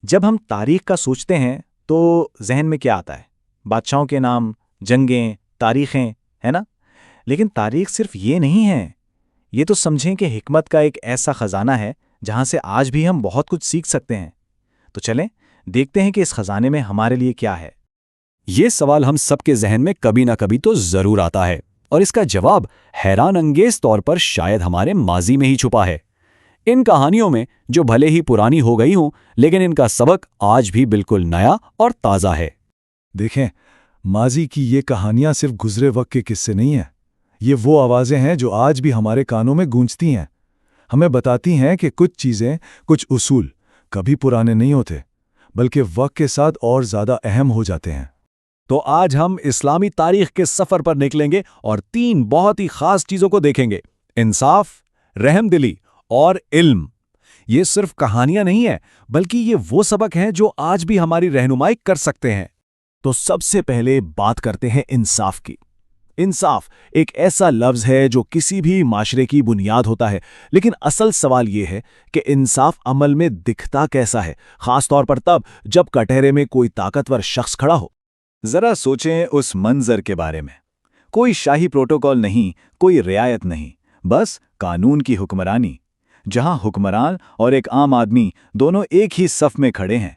جب ہم تاریخ کا سوچتے ہیں تو ذہن میں کیا آتا ہے؟ بادشاہوں کے نام، جنگیں، تاریخیں، ہے نا؟ لیکن تاریخ صرف یہ نہیں ہے۔ یہ تو سمجھیں کہ حکمت کا ایک ایسا خزانہ ہے جہاں سے آج بھی ہم بہت کچھ سیکھ سکتے ہیں۔ تو چلیں دیکھتے ہیں کہ اس خزانے میں ہمارے لیے کیا ہے۔ یہ سوال ہم سب کے ذہن میں کبھی نہ کبھی تو ضرور آتا ہے، اور اس کا جواب حیران انگیز طور پر شاید ہمارے ماضی میں ہی چھپا ہے۔ ان کہانیوں میں جو بھلے ہی پرانی ہو گئی ہوں، لیکن ان کا سبق آج بھی بالکل نیا اور تازہ ہے۔ دیکھیں، ماضی کی یہ کہانیاں صرف گزرے وقت کے قصے نہیں ہیں۔ یہ وہ آوازیں ہیں جو آج بھی ہمارے کانوں میں گونجتی ہیں، ہمیں بتاتی ہیں کہ کچھ چیزیں، کچھ اصول کبھی پرانے نہیں ہوتے، بلکہ وقت کے ساتھ اور زیادہ اہم ہو جاتے ہیں۔ تو آج ہم اسلامی تاریخ کے سفر پر نکلیں گے اور 3 بہت ہی خاص چیزوں کو دیکھیں گے: انصاف، رحم دلی اور علم۔ یہ صرف کہانیاں نہیں ہیں، بلکہ یہ وہ سبق ہیں جو آج بھی ہماری رہنمائی کر سکتے ہیں۔ تو سب سے پہلے بات کرتے ہیں انصاف کی۔ انصاف ایک ایسا لفظ ہے جو کسی بھی معاشرے کی بنیاد ہوتا ہے، لیکن اصل سوال یہ ہے کہ انصاف عمل میں دکھتا کیسا ہے، خاص طور پر تب جب کٹہرے میں کوئی طاقتور شخص کھڑا ہو۔ ذرا سوچیں اس منظر کے بارے میں۔ کوئی شاہی پروٹوکول نہیں، کوئی رعایت نہیں، بس قانون کی حکمرانی، جہاں حکمران اور ایک عام آدمی دونوں ایک ہی صف میں کھڑے ہیں۔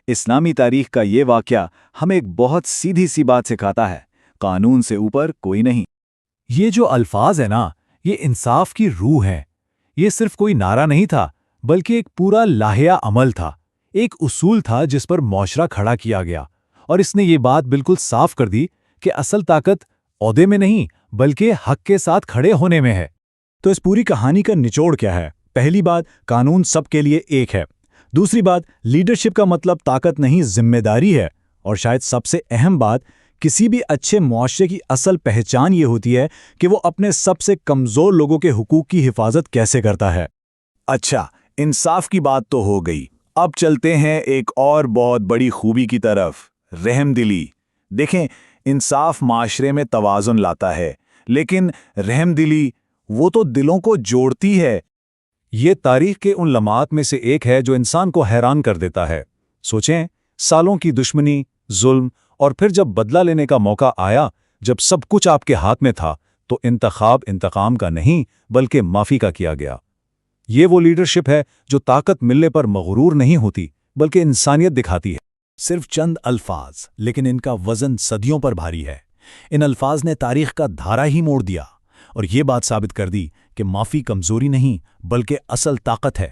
اسلامی تاریخ کا یہ واقعہ ہمیں ایک بہت سیدھی سی بات سکھاتا ہے: قانون سے اوپر کوئی نہیں۔ یہ جو الفاظ ہے نا، یہ انصاف کی روح ہے۔ یہ صرف کوئی نعرہ نہیں تھا، بلکہ ایک پورا لائحہ عمل تھا، ایک اصول تھا جس پر معاشرہ کھڑا کیا گیا، اور اس نے یہ بات بالکل صاف کر دی کہ اصل طاقت عہدے میں نہیں، بلکہ حق کے ساتھ کھڑے ہونے میں ہے۔ تو اس پوری کہانی کا نچوڑ کیا ہے؟ پہلی بات، قانون سب کے لیے ایک ہے۔ دوسری بات، لیڈرشپ کا مطلب طاقت نہیں، ذمہ داری ہے۔ اور شاید سب سے اہم بات، کسی بھی اچھے معاشرے کی اصل پہچان یہ ہوتی ہے کہ وہ اپنے سب سے کمزور لوگوں کے حقوق کی حفاظت کیسے کرتا ہے۔ اچھا، انصاف کی بات تو ہو گئی، اب چلتے ہیں ایک اور بہت بڑی خوبی کی طرف: رحم دلی۔ دیکھیں، انصاف معاشرے میں توازن لاتا ہے، لیکن رحم دلی وہ تو دلوں کو جوڑتی ہے۔ یہ تاریخ کے ان لمحات میں سے ایک ہے جو انسان کو حیران کر دیتا ہے۔ سوچیں، سالوں کی دشمنی، ظلم، اور پھر جب بدلہ لینے کا موقع آیا، جب سب کچھ آپ کے ہاتھ میں تھا، تو انتخاب انتقام کا نہیں بلکہ معافی کا کیا گیا۔ یہ وہ لیڈرشپ ہے جو طاقت ملنے پر مغرور نہیں ہوتی، بلکہ انسانیت دکھاتی ہے۔ صرف چند الفاظ، لیکن ان کا وزن صدیوں پر بھاری ہے۔ ان الفاظ نے تاریخ کا دھارا ہی موڑ دیا، اور یہ بات ثابت کر دی کہ معافی کمزوری نہیں بلکہ اصل طاقت ہے۔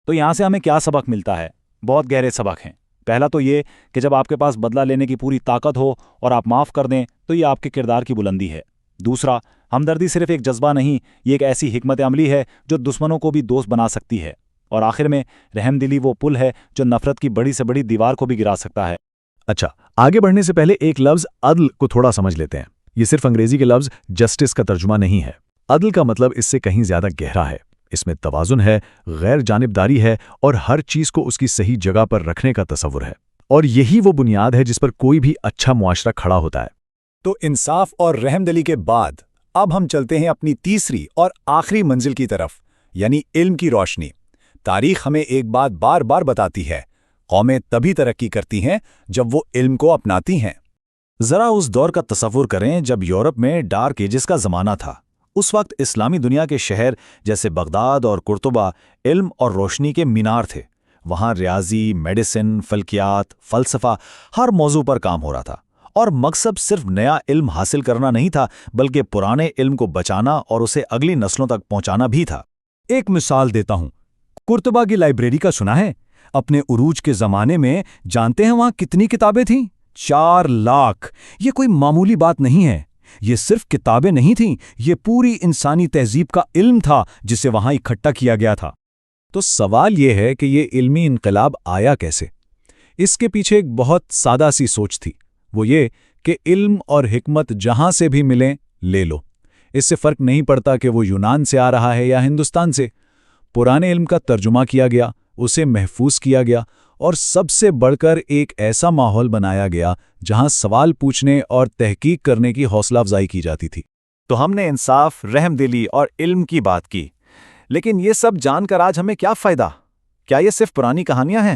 تو یہاں سے ہمیں کیا سبق ملتا ہے؟ بہت گہرے سبق ہیں۔ پہلا تو یہ کہ جب آپ کے پاس بدلہ لینے کی پوری طاقت ہو اور آپ معاف کر دیں تو یہ آپ کے کردار کی بلندی ہے۔ دوسرا، ہمدردی صرف ایک جذبہ نہیں، یہ ایک ایسی حکمت عملی ہے جو دشمنوں کو بھی دوست بنا سکتی ہے۔ اور آخر میں، رحم دلی وہ پل ہے جو نفرت کی بڑی سے بڑی دیوار کو بھی گرا سکتا ہے۔ اچھا، آگے بڑھنے سے پہلے ایک لفظ عدل کو تھوڑا سمجھ لیتے ہیں۔ یہ صرف انگریزی کے لفظ جسٹس کا ترجمہ نہیں ہے۔ عدل کا مطلب اس سے کہیں زیادہ گہرا ہے۔ اس میں توازن ہے، غیر جانبداری ہے، اور ہر چیز کو اس کی صحیح جگہ پر رکھنے کا تصور ہے۔ اور یہی وہ بنیاد ہے جس پر کوئی بھی اچھا معاشرہ کھڑا ہوتا ہے۔ تو انصاف اور رحم دلی کے بعد اب ہم چلتے ہیں اپنی تیسری اور آخری منزل کی طرف، یعنی علم کی روشنی۔ تاریخ ہمیں ایک بات بار بار بتاتی ہے: قومیں تبھی ترقی کرتی ہیں جب وہ علم کو اپناتی ہیں۔ ذرا اس دور کا تصور کریں جب یورپ میں ڈارک ایجز کا زمانہ تھا۔ اس وقت اسلامی دنیا کے شہر جیسے بغداد اور قرطبہ علم اور روشنی کے مینار تھے۔ وہاں ریاضی، میڈیسن، فلکیات، فلسفہ، ہر موضوع پر کام ہو رہا تھا، اور مقصد صرف نیا علم حاصل کرنا نہیں تھا بلکہ پرانے علم کو بچانا اور اسے اگلی نسلوں تک پہنچانا بھی تھا۔ ایک مثال دیتا ہوں، قرطبہ کی لائبریری کا سنا ہے؟ اپنے عروج کے زمانے میں جانتے ہیں وہاں کتنی کتابیں تھیں؟ 4 لاکھ! یہ کوئی معمولی بات نہیں ہے۔ یہ صرف کتابیں نہیں تھیں، یہ پوری انسانی تہذیب کا علم تھا جسے وہاں اکٹھا کیا گیا تھا۔ تو سوال یہ ہے کہ یہ علمی انقلاب آیا کیسے؟ اس کے پیچھے ایک بہت سادہ سی سوچ تھی، وہ یہ کہ علم اور حکمت جہاں سے بھی ملیں لے لو۔ اس سے فرق نہیں پڑتا کہ وہ یونان سے آ رہا ہے یا ہندوستان سے۔ پرانے علم کا ترجمہ کیا گیا، اسے محفوظ کیا گیا، اور سب سے بڑھ کر ایک ایسا ماحول بنایا گیا جہاں سوال پوچھنے اور تحقیق کرنے کی حوصلہ افزائی کی جاتی تھی۔ تو ہم نے انصاف، رحم دلی اور علم کی بات کی، لیکن یہ سب جان کر آج ہمیں کیا فائدہ؟ کیا یہ صرف پرانی کہانیاں ہیں؟